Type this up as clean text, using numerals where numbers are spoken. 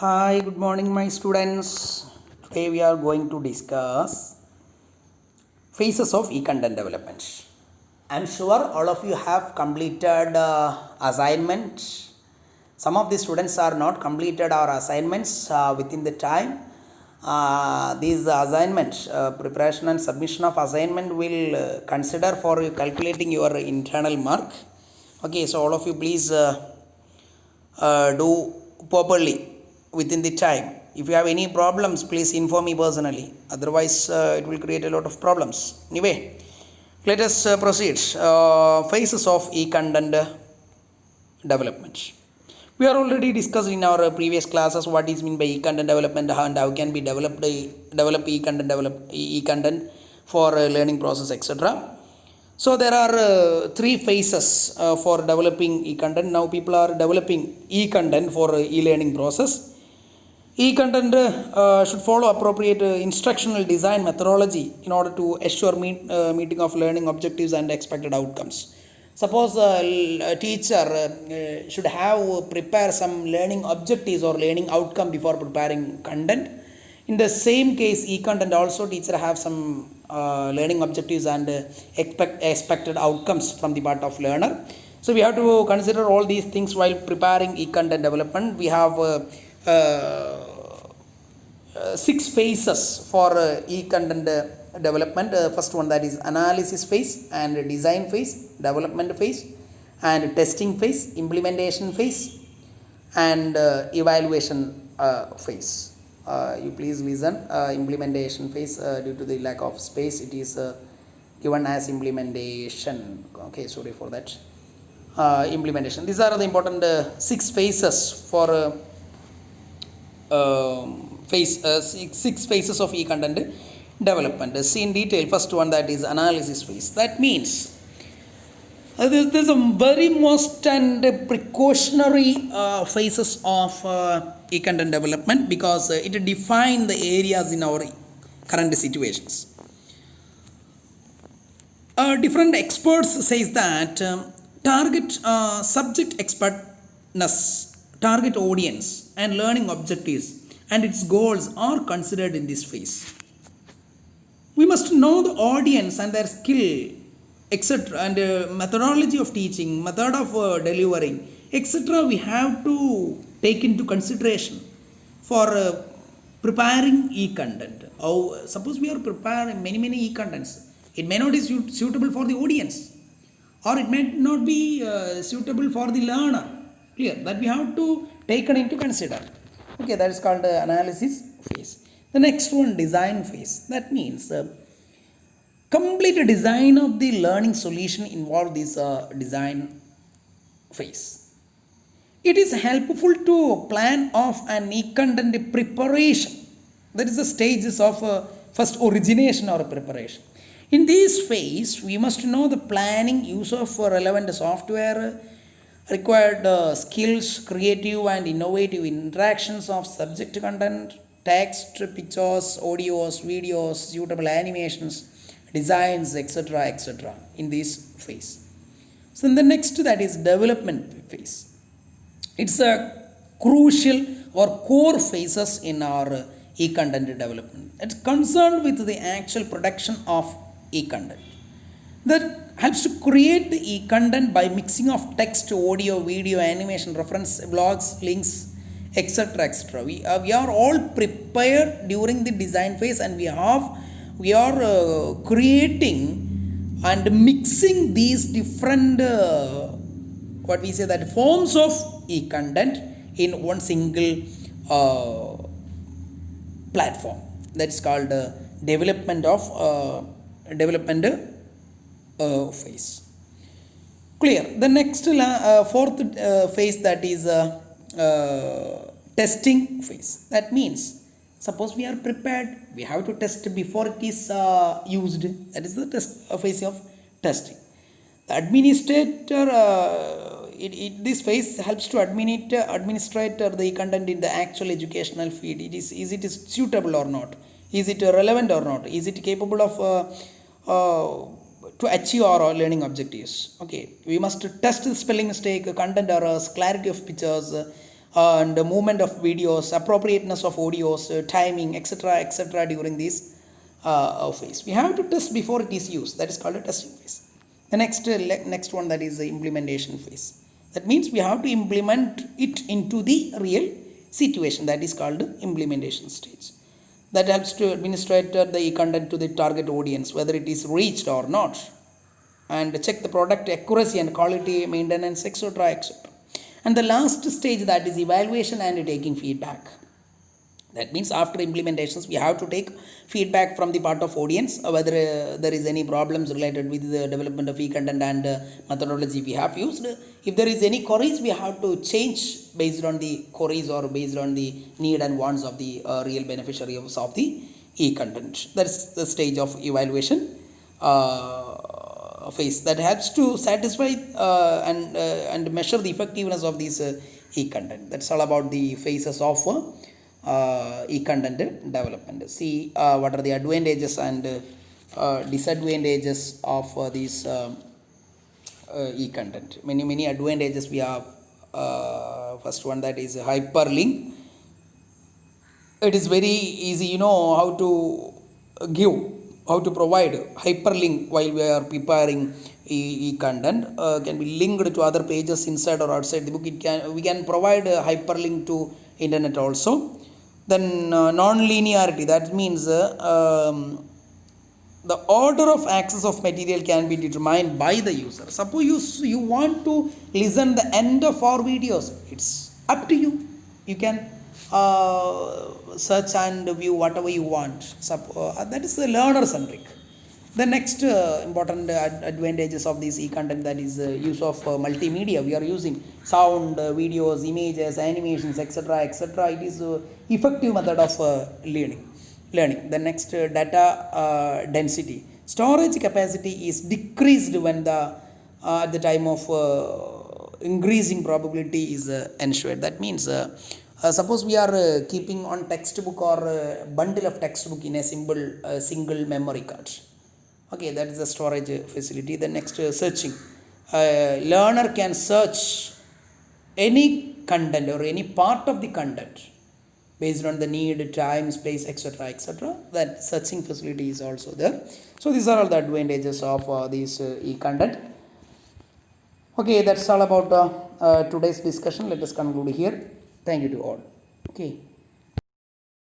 Hi, good morning, my students. Today we are going to discuss phases of e-content development. I'm sure all of you have completed assignment. Some of the students are not completed our assignments within the time. These assignments, preparation and submission of assignment will consider for calculating your internal mark. Okay, so all of you please do properly within the time. If you have any problems, please inform me personally, otherwise it will create a lot of problems. Anyway, let us proceed. Phases of e-content development. We are already discussed in our previous classes what is mean by e-content development and how can be develop e-content for learning process, etc. So there are three phases for developing e-content. Now people are developing e-content for e-learning process. E-content should follow appropriate instructional design methodology in order to assure meeting of learning objectives and expected outcomes. Suppose a teacher should have prepare some learning objectives or learning outcome before preparing content. In the same case, e-content also teacher have some learning objectives and expected outcomes from the part of learner. So we have to consider all these things while preparing e-content development. We have six phases for e-content development. First one, that is analysis phase and design phase, development phase and testing phase, implementation phase and evaluation phase. You please listen. Implementation phase, due to the lack of space, it is given as implementation. Okay, sorry for that. Implementation. These are the important six phases for six phases of e-content development. See in detail. First one, that is analysis phase. That means there's a very most and precautionary phases of e-content development because it defines the areas in our current situations. Different experts says that target subject expertness, target audience and learning objectives and its goals are considered in this phase. We must know the audience and their skill, etc. and methodology of teaching, method of delivering, etc. We have to take into consideration for preparing e-content. Suppose we are preparing many e-contents, it may not be suitable for the audience or it may not be suitable for the learner. Clear that we have to take it into consider. Okay, that is called analysis phase. The next one, design phase. That means complete design of the learning solution involved this design phase. It is helpful to plan of an e-content preparation. That is the stages of first origination or preparation. In this phase, we must know the planning, use of relevant software, required skills, creative and innovative interactions of subject content, text, pictures, audios, videos, suitable animations, designs, etc. in this phase. So in the next, that is development phase. It's a crucial or core phases in our e-content development. It's concerned with the actual production of e-content. That helps to create the e-content by mixing of text, audio, video, animation, reference, blogs, links, etc. We are all prepared during the design phase and we are creating and mixing these different forms of e-content in one single platform. That's called development phase. Clear. The next fourth phase, that is testing phase. That means suppose we are prepared, we have to test before it is used. That is the phase of testing. The administrator, this phase helps to administrate the content in the actual educational field. Is it suitable or not? Is it relevant or not? Is it capable of to achieve our learning objectives? Okay, we must test the spelling mistake, content errors, clarity of pictures, and the movement of videos, appropriateness of audios, timing, etc. during this phase. We have to test before it is used. That is called a testing phase. The next one, that is the implementation phase. That means we have to implement it into the real situation. That is called implementation stage. That helps to administrate the content to the target audience, whether it is reached or not, and check the product accuracy and quality maintenance, etc. And the last stage, that is evaluation and taking feedback. That means after implementations we have to take feedback from the part of audience, whether there is any problems related with the development of e-content and methodology we have used. If there is any queries, we have to change based on the queries or based on the need and wants of the real beneficiaries of the e-content. That's the stage of evaluation phase that helps to satisfy and measure the effectiveness of this e-content. That's all about the phases of e-content development. See what are the advantages and disadvantages of these e-content. Many advantages we have. First one, that is hyperlink. It is very easy, how to provide hyperlink while we are preparing e-content. Can be linked to other pages inside or outside the book. We can provide a hyperlink to internet also. Then non-linearity, that means the order of access of material can be determined by the user. Suppose you want to listen the end of our videos, it's up to you. You can search and view whatever you want. That is the learner centric. The next important advantages of this e-content, that is use of multimedia. We are using sound, videos, images, animations, etc. It is effective method of learning. The next data density. Storage capacity is decreased when the at the time of increasing probability is ensured. That means suppose we are keeping on textbook or bundle of textbook in a single memory card. Okay, that is the storage facility. The next searching. Learner can search any content or any part of the content based on the need, time, space, etc. That searching facility is also there. So these are all the advantages of this e-content. Okay, that's all about today's discussion. Let us conclude here. Thank you to all. Okay.